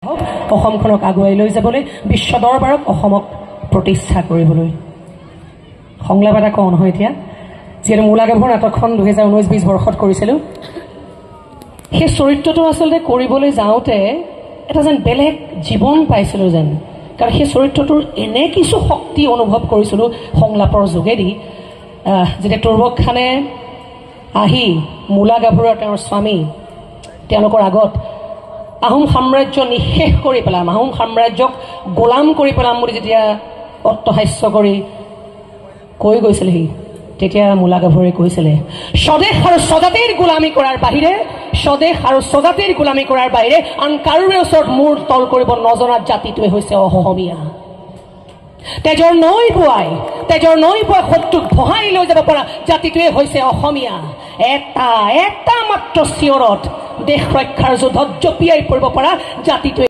অসমখনক আগুৱাই লৈ যাবলৈ বিশ্ব দৰবাৰত অসমক প্ৰতিষ্ঠা কৰিবলৈ সংলাপ এটা কওঁ নহয় এতিয়া যিহেতু মূলা গাভৰু নাটকখন 2019-20 বৰ্ষত কৰিছিলোঁ সেই চৰিত্ৰটো আচলতে কৰিবলৈ যাওঁতে এটা যেন বেলেগ জীৱন পাইছিলোঁ যেন কাৰণ সেই চৰিত্ৰটোৰ এনে কিছু শক্তি অনুভৱ কৰিছিলোঁ সংলাপৰ যোগেদি যেতিয়া তুৰ্বক খানে আহি মূলা গাভৰু আৰু তেওঁৰ স্বামী তেওঁলোকৰ আগত আহোম সাম্ৰাজ্য নিশেষ কৰি পেলাম আহোম সাম্ৰাজ্যক গোলাম কৰি পেলাম বুলি যেতিয়া অট্টহাস্য কৰি কৈ গৈছিলেহি তেতিয়া মূলা গাভৰুৱে কৈছিলে স্বদেশ আৰু স্বজাতিৰ গোলামী কৰাৰ বাহিৰে স্বদেশ আৰু স্বজাতিৰ গোলামী কৰাৰ বাহিৰে আন কাৰোৰে ওচৰত মূৰ তল কৰিব নজনা জাতিটোৱে হৈছে অসমীয়া তেজৰ নৈ বুৱাই শত্ৰুক ভহাই লৈ যাব পৰা জাতিটোৱে হৈছে অসমীয়া এটা মাত্ৰ চিঞৰত দেশ ৰক্ষাৰ যুদ্ধত জঁপিয়াই পৰিব পৰা জাতিটোৱে